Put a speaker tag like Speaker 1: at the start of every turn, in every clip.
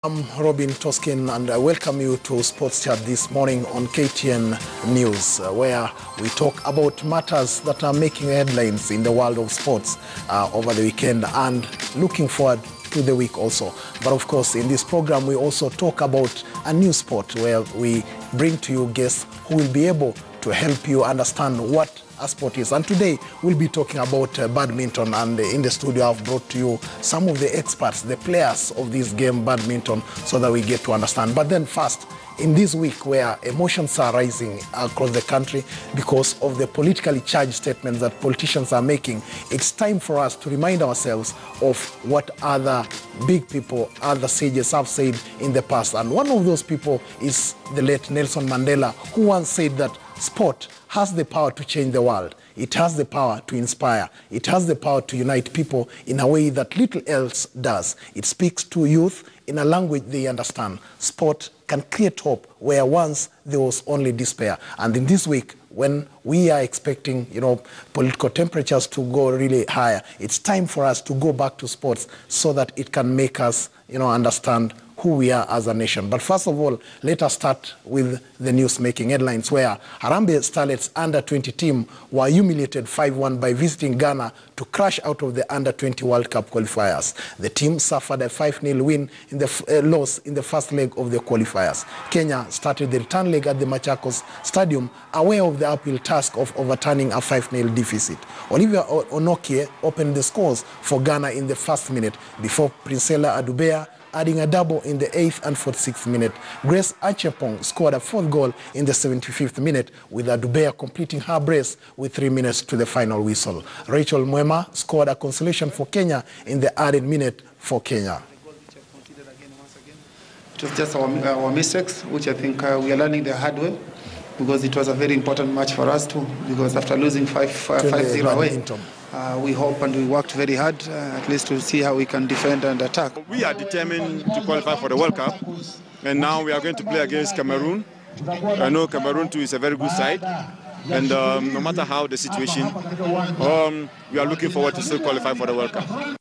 Speaker 1: I'm Robin Toskin and I welcome you to Sports Chat this morning on KTN News, where we talk about matters that are making headlines in the world of sports over the weekend and looking forward to the week also. But of course, in this program, we also talk about a new sport where we bring to you guests who will be able to help you understand what a sport is. And today we'll be talking about badminton, and in the studio I've brought to you some of the experts, the players of this game, badminton, so that we get to understand. But then first, in this week where emotions are rising across the country because of the politically charged statements that politicians are making, it's time for us to remind ourselves of what other big people, other sages have said in the past. And one of those people is the late Nelson Mandela, who once said that sport has the power to change the world. It has the power to inspire. It has the power to unite people in a way that little else does. It speaks to youth in a language they understand. Sport can create hope where once there was only despair. And in this week, when we are expecting, political temperatures to go really higher, it's time for us to go back to sports so that it can make us, understand who we are as a nation. But first of all, let us start with the news-making headlines, where Harambee Starlets under-20 team were humiliated 5-1 by visiting Ghana to crash out of the under-20 World Cup qualifiers. The team suffered a 5-0 win in the loss in the first leg of the qualifiers. Kenya started the return leg at the Machakos Stadium, aware of the uphill task of overturning a 5-0 deficit. Olivia Onokie opened the scores for Ghana in the first minute before Princella Adubea adding a double in the 8th and 46th minute. Grace Achepong scored a fourth goal in the 75th minute, with Adubea completing her brace with 3 minutes to the final whistle. Rachel Mwema scored a consolation for Kenya in the added minute for Kenya.
Speaker 2: It was just our mistakes, which I think we are learning the hard way, because it was a very important match for us too, because after losing 5-0 away, we hope and we worked very hard, at least to see how we can defend and attack.
Speaker 3: We are determined to qualify for the World Cup, and now we are going to play against Cameroon. I know Cameroon too is a very good side, and no matter how the situation, we are looking forward to still qualify for the World Cup.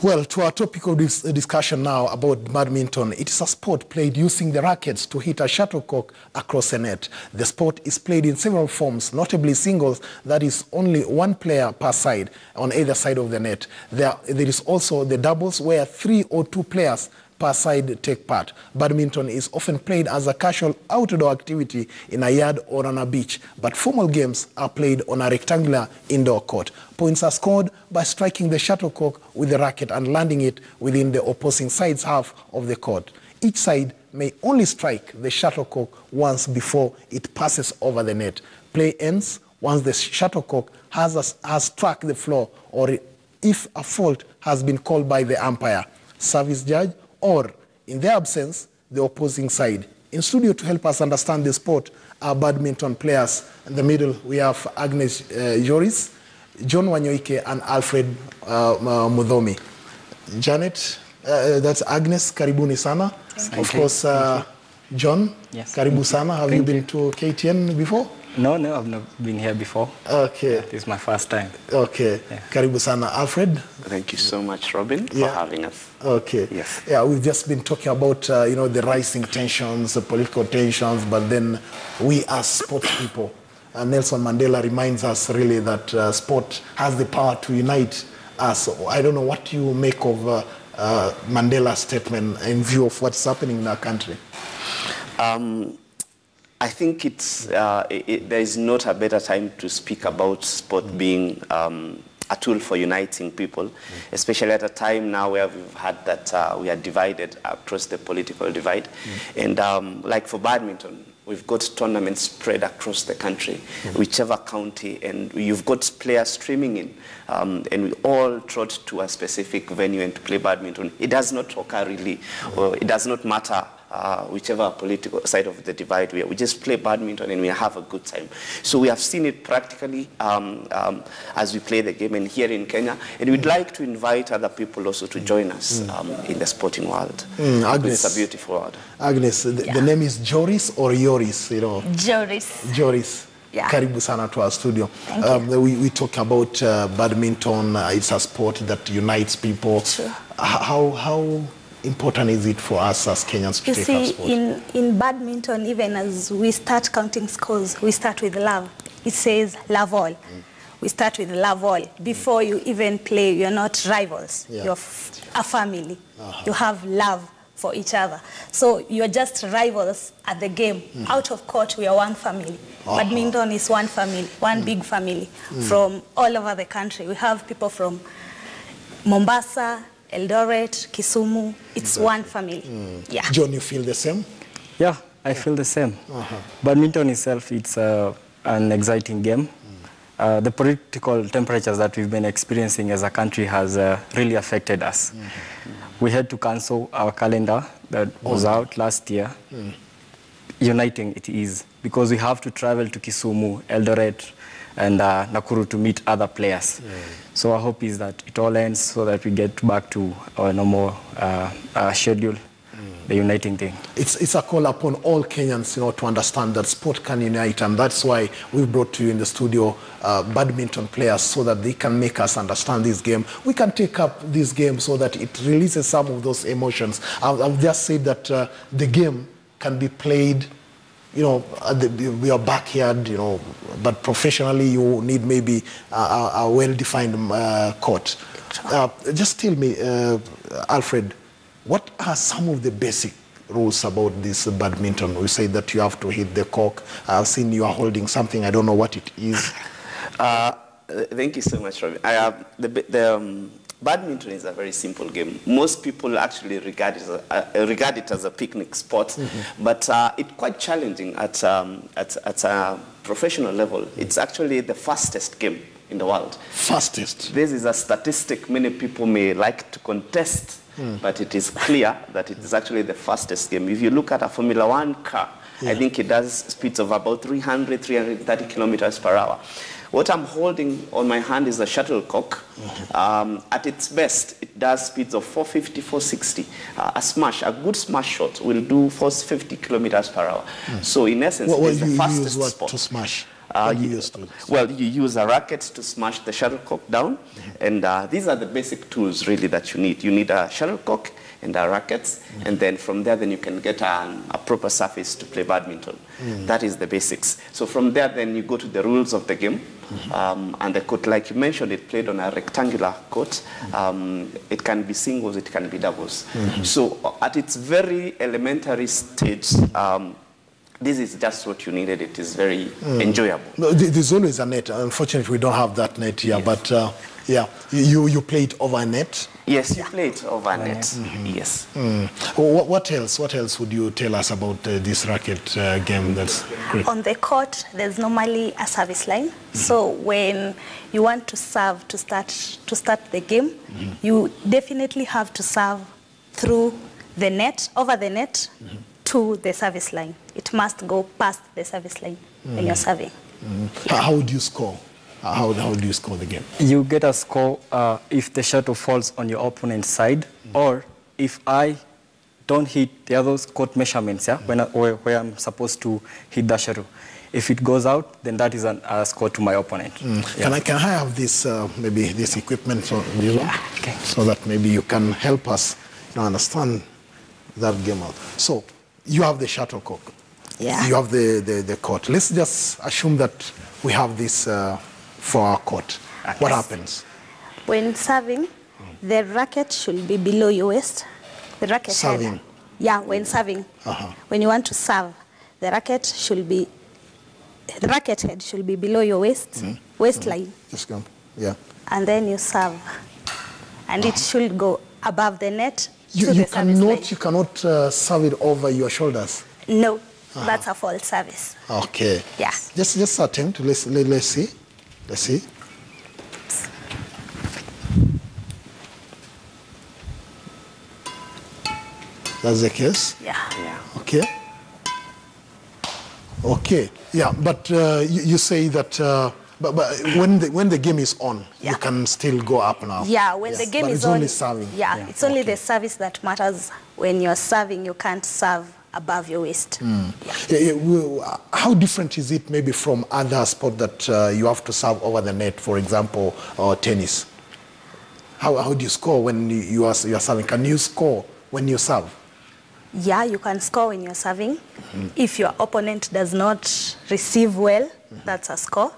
Speaker 1: Well, to our topic of this discussion now about badminton, it is a sport played using the rackets to hit a shuttlecock across a net. The sport is played in several forms, notably singles, that is only one player per side on either side of the net. There is also the doubles, where 3 or 2 players per side take part. Badminton is often played as a casual outdoor activity in a yard or on a beach, but formal games are played on a rectangular indoor court. Points are scored by striking the shuttlecock with the racket and landing it within the opposing side's half of the court. Each side may only strike the shuttlecock once before it passes over the net. Play ends once the shuttlecock has struck the floor, or if a fault has been called by the umpire, service judge, or, in their absence, the opposing side. In studio to help us understand the sport are badminton players. In the middle, we have Agnes Joris, John Wanyoike, and Alfred Mudhomi. Janet, that's Agnes, karibuni sana. Of course, John,
Speaker 4: yes.
Speaker 1: Karibu sana. Have you been to KTN before?
Speaker 4: No, I've not been here before.
Speaker 1: Okay.
Speaker 4: This is my first time.
Speaker 1: Okay. Yeah. Karibu sana. Alfred?
Speaker 5: Thank you so much, Robin, for having us.
Speaker 1: Okay.
Speaker 5: Yes.
Speaker 1: Yeah, we've just been talking about, the rising tensions, the political tensions, but then we as sports people, Nelson Mandela reminds us really that sport has the power to unite us. I don't know what you make of Mandela's statement in view of what's happening in our country.
Speaker 5: I think there is not a better time to speak about sport being a tool for uniting people, especially at a time now where we've had that we are divided across the political divide. And like for badminton, we've got tournaments spread across the country, whichever county, and you've got players streaming in, and we all trot to a specific venue and to play badminton. It does not occur really, or it does not matter whichever political side of the divide we just play badminton and we have a good time. So we have seen it practically as we play the game and here in Kenya, and we'd like to invite other people also to join us in the sporting world.
Speaker 1: Agnes,
Speaker 5: it's a beautiful world.
Speaker 1: Agnes, the name is Joris or Yoris?
Speaker 6: Joris.
Speaker 1: Joris.
Speaker 6: Yeah.
Speaker 1: Karibu sana to our studio. We talk about badminton. It's a sport that unites people.
Speaker 6: Sure.
Speaker 1: How important is it for us as Kenyans to take up sport?
Speaker 6: In badminton, even as we start counting scores, we start with love. It says love all. We start with love all. Before you even play, you're not rivals. You're a family. You have love for each other. So you're just rivals at the game. Out of court, we are one family. Badminton is one family, one big family from all over the country. We have people from Mombasa, Eldoret, Kisumu. It's one family. Yeah.
Speaker 1: John, you feel the same?
Speaker 4: Yeah, I feel the same. Badminton itself, it's an exciting game. The political temperatures that we've been experiencing as a country has really affected us. We had to cancel our calendar that was out last year. Uniting it is, because we have to travel to Kisumu, Eldoret, and Nakuru to meet other players. So our hope is that it all ends so that we get back to our normal schedule, the uniting thing.
Speaker 1: It's a call upon all Kenyans, to understand that sport can unite, and that's why we brought to you in the studio badminton players, so that they can make us understand this game. We can take up this game so that it releases some of those emotions. I've just said that the game can be played, at your backyard, but professionally you need maybe a well-defined court. Just tell me, Alfred, what are some of the basic rules about this badminton? We say that you have to hit the cork. I've seen you are holding something. I don't know what it is.
Speaker 5: Thank you so much, Robin. Badminton is a very simple game. Most people actually regard it as a picnic sport, but it's quite challenging at a professional level. It's actually the fastest game in the world. Fastest? This is a statistic many people may like to contest, but it is clear that it is actually the fastest game. If you look at a Formula 1 car, I think it does speeds of about 300, 330 kilometers per hour. What I'm holding on my hand is a shuttlecock. At its best, it does speeds of 450, 460. A good smash shot will do 450 kilometers per hour. So in essence, it's the fastest sport.
Speaker 1: To smash?
Speaker 5: Well, you use a racket to smash the shuttlecock down, and these are the basic tools really that you need. You need a shuttlecock and rackets, and then from there then you can get a proper surface to play badminton. That is the basics. So from there then you go to the rules of the game, and the court, like you mentioned, it played on a rectangular court. It can be singles, it can be doubles. So at its very elementary stage, this is just what you needed. It is very enjoyable.
Speaker 1: No, there's always a net. Unfortunately, we don't have that net here, but yeah, you play it over a net?
Speaker 5: Yes, you play it over a net, yes.
Speaker 1: What else would you tell us about this racket game that's great?
Speaker 6: On the court, there's normally a service line. So when you want to serve to start the game, you definitely have to serve through the net, over the net, to the service line. It must go past the service line when you're serving.
Speaker 1: How do you score? How do you score the game?
Speaker 4: You get a score if the shuttle falls on your opponent's side, or if I don't hit the other court measurements, where I'm supposed to hit the shuttle. If it goes out, then that is a score to my opponent.
Speaker 1: Can I have this, maybe this equipment, so that maybe you can help us understand that game out? So you have the shuttlecock. You have the court. Let's just assume that we have this for our court. What happens?
Speaker 6: When serving, the racket should be below your waist. The racket
Speaker 1: serving?
Speaker 6: head. Yeah, when serving. When you want to serve, the racket head should be below your waistline.
Speaker 1: Just go. Yeah.
Speaker 6: And then you serve. And it should go above the net.
Speaker 1: You cannot serve it over your shoulders?
Speaker 6: No, that's a false service.
Speaker 1: Okay.
Speaker 6: Yeah.
Speaker 1: Just attempt. Let's see. Let's see. That's the case?
Speaker 6: Yeah.
Speaker 1: Okay. Okay. Yeah, but you say that. But when the game is on, you can still go up now.
Speaker 6: Yeah, when the game is
Speaker 1: on,
Speaker 6: on,
Speaker 1: it's only serving.
Speaker 6: Yeah, it's only the service that matters. When you're serving, you can't serve above your waist.
Speaker 1: How different is it maybe from other sports that you have to serve over the net, for example, or tennis? How do you score when you are serving? Can you score when you serve?
Speaker 6: Yeah, you can score when you're serving. If your opponent does not receive well, that's a score.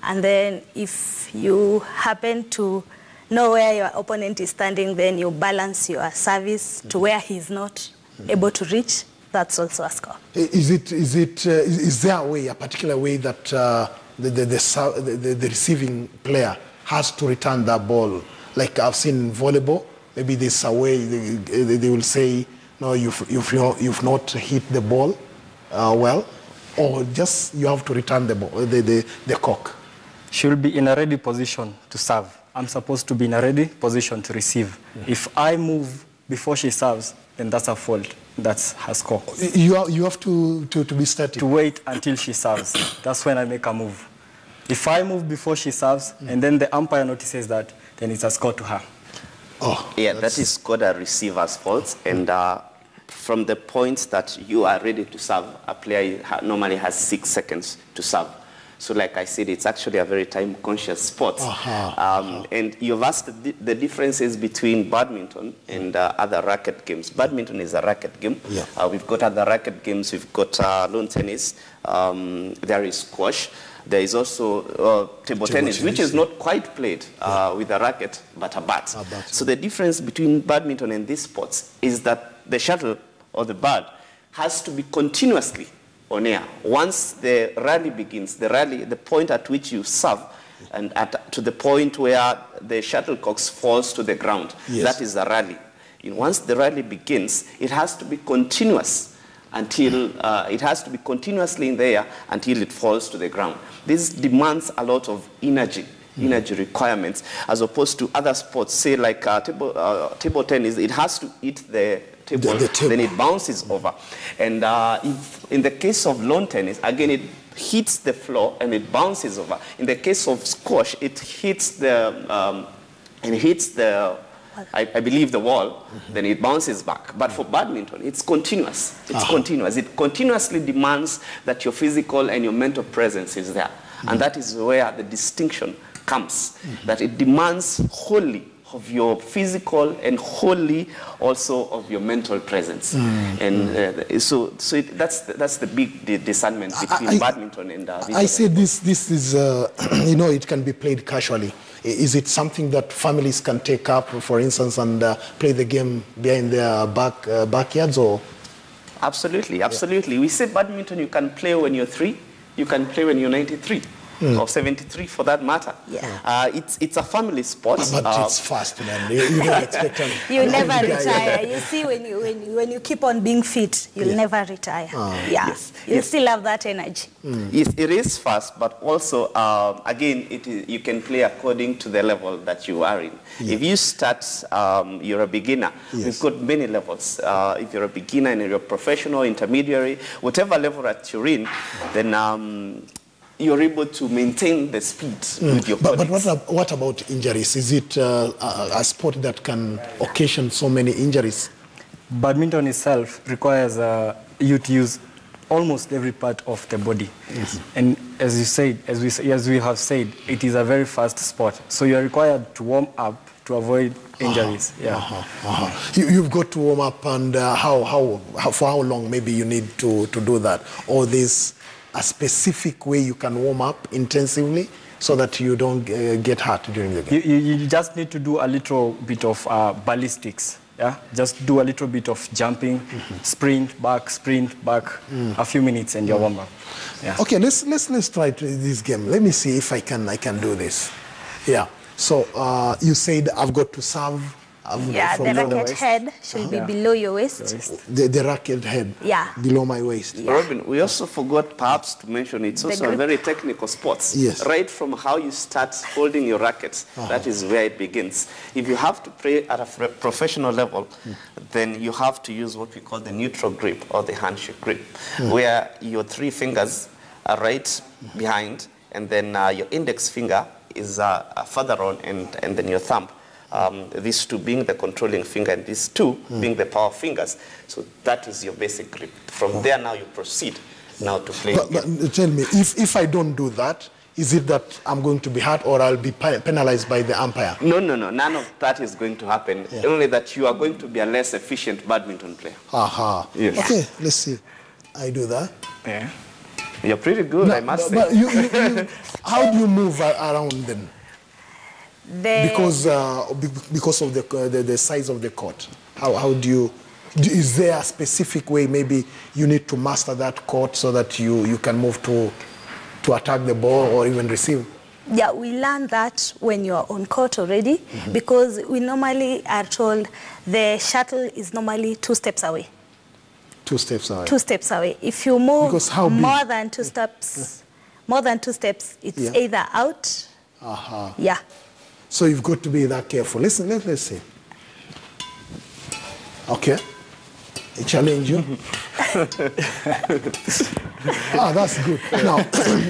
Speaker 6: And then if you happen to know where your opponent is standing, then you balance your service to where he's not able to reach. That's also a score.
Speaker 1: Is there a particular way that the receiving player has to return that ball? Like I've seen in volleyball, maybe there's a way they will say, no, you've not hit the ball well, or just you have to return the ball, the cock.
Speaker 4: She'll be in a ready position to serve. I'm supposed to be in a ready position to receive. If I move before she serves, then that's a fault. That's her score.
Speaker 1: You have to be static.
Speaker 4: To wait until she serves. That's when I make a move. If I move before she serves, and then the umpire notices that, then it's a score to her.
Speaker 5: Oh, yeah, that is called a receiver's fault. And from the point that you are ready to serve, a player normally has 6 seconds to serve. So like I said, it's actually a very time-conscious sport. And you've asked the differences between badminton and other racket games. Badminton is a racket game. Yeah. We've got other racket games. We've got lawn tennis. There is squash. There is also table tennis, which is not quite played with a racket, but a bat. So the difference between badminton and these sports is that the shuttle or the bird has to be continuously on air. Once the rally begins, the point at which you serve, and to the point where the shuttlecock falls to the ground, that is the rally. And once the rally begins, it has to be continuous until it has to be continuously in the air until it falls to the ground. This demands a lot of energy requirements, as opposed to other sports, say like table tennis. It has to hit the table, then it bounces over. And if, in the case of lawn tennis, again, it hits the floor and it bounces over. In the case of squash, it hits the I believe the wall, then it bounces back. But for badminton, it's continuous. It's continuous. It continuously demands that your physical and your mental presence is there. And that is where the distinction comes, that it demands wholly of your physical and wholly also of your mental presence. And so that's the big discernment between badminton and
Speaker 1: I say this is, you know, it can be played casually. Is it something that families can take up, for instance, and play the game behind their backyards? Or?
Speaker 5: Absolutely, absolutely. We say badminton you can play when you're 3, you can play when you're 93. Or 73 for that matter. Yeah. It's a family sport.
Speaker 1: But it's fast, man. You don't expect
Speaker 6: you never retire. You see, when you keep on being fit, you'll never retire. Yes. You still have that energy.
Speaker 5: Yes, it is fast, but also, again, you can play according to the level that you are in. If you start, you're a beginner. We've got many levels. If you're a beginner and you're a professional, intermediary, whatever level that you're in, then you're able to maintain the speed with your
Speaker 1: But what about injuries? Is it a sport that can occasion so many injuries?
Speaker 4: Badminton itself requires you to use almost every part of the body. And as you said, as we have said, it is a very fast sport. So you're required to warm up to avoid injuries.
Speaker 1: You've got to warm up, and for how long maybe you need to do that? Or there's a specific way you can warm up intensively so that you don't get hurt during the game?
Speaker 4: You just need to do a little bit of ballistics. Just do a little bit of jumping, sprint back, a few minutes, and you're warm up.
Speaker 1: Okay, let's try this game. Let me see if I can do this. So you said I've got to serve.
Speaker 6: The racket head should be below your waist.
Speaker 1: The racket head below my waist.
Speaker 5: Robin, we also forgot perhaps to mention it's also a very technical sport. Right from how you start holding your rackets, that is where it begins. If you have to play at a professional level, then you have to use what we call the neutral grip or the handshake grip, where your 3 fingers are right behind, and then your index finger is further on, and then your thumb. These 2 being the controlling finger and these 2 being the power fingers. So that is your basic grip. From there now you proceed now to play.
Speaker 1: But tell me, if I don't do that, is it that I'm going to be hurt or I'll be penalized by the umpire?
Speaker 5: No, none of that is going to happen. Yeah. Only that you are going to be a less efficient badminton player.
Speaker 1: Aha. Yes. Okay, let's see. I do that.
Speaker 5: Yeah. You're pretty good, I must say.
Speaker 1: But how do you move around then? Because of the size of the court. How do you... Is there a specific way maybe you need to master that court so that you can move to attack the ball or even receive?
Speaker 6: Yeah, we learn that when you're on court already, because we normally are told the shuttle is normally 2 steps away.
Speaker 1: 2 steps away.
Speaker 6: 2 steps away. If you move more than 2 steps, it's either out. Yeah.
Speaker 1: So you've got to be that careful. Listen, let's see. Okay. I challenge you. That's good. Now,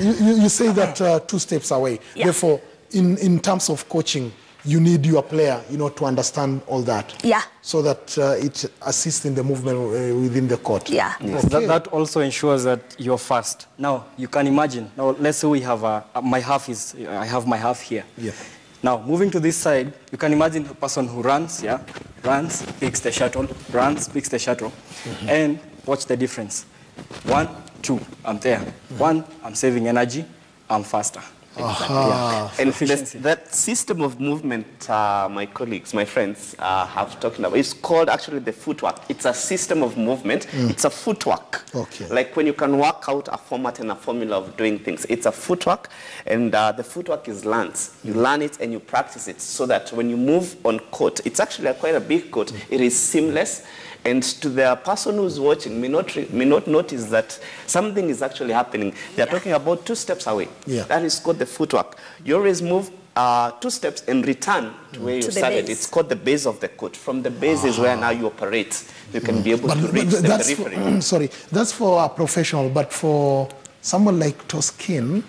Speaker 1: you say that 2 steps away. Yeah. Therefore, in terms of coaching, you need your player, to understand all that.
Speaker 6: Yeah.
Speaker 1: So that it assists in the movement within the court.
Speaker 6: Yeah.
Speaker 4: Yes. Okay. That also ensures that you're fast. Now, you can imagine. Now, let's say we have I have my half here.
Speaker 1: Yeah.
Speaker 4: Now, moving to this side, you can imagine a person who runs, runs, picks the shuttle, runs, picks the shuttle, and watch the difference. 1, 2, I'm there. 1, I'm saving energy, I'm faster.
Speaker 5: And that system of movement, my colleagues, my friends have talked about, it's called actually the footwork. It's a system of movement. It's a footwork.
Speaker 1: Okay.
Speaker 5: Like when you can work out a format and a formula of doing things. It's a footwork, and the footwork is learned. You learn it and you practice it so that when you move on court, it's actually quite a big court. It is seamless. And to the person who's watching may not notice that something is actually happening. They're talking about 2 steps away.
Speaker 1: Yeah.
Speaker 5: That is called the footwork. You always move 2 steps and return to where you started. It's called the base of the court. From the base is where now you operate. You can be able to reach the periphery.
Speaker 1: Sorry, that's for a professional, but for someone like Toskin,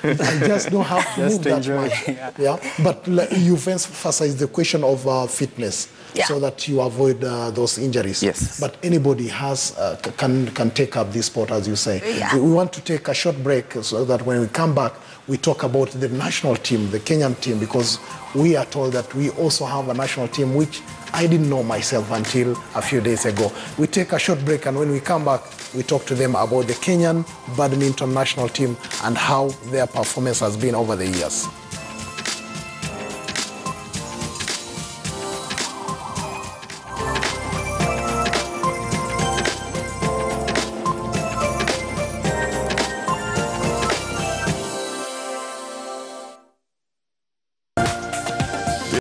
Speaker 1: I just don't have to move that much. Yeah. But you've emphasized the question of fitness, so that you avoid those injuries.
Speaker 5: Yes.
Speaker 1: But anybody can take up this sport, as you say.
Speaker 6: Yeah.
Speaker 1: We want to take a short break so that when we come back, we talk about the national team, the Kenyan team, because we are told that we also have a national team, which I didn't know myself until a few days ago. We take a short break, and when we come back, we talk to them about the Kenyan badminton national team and how their performance has been over the years.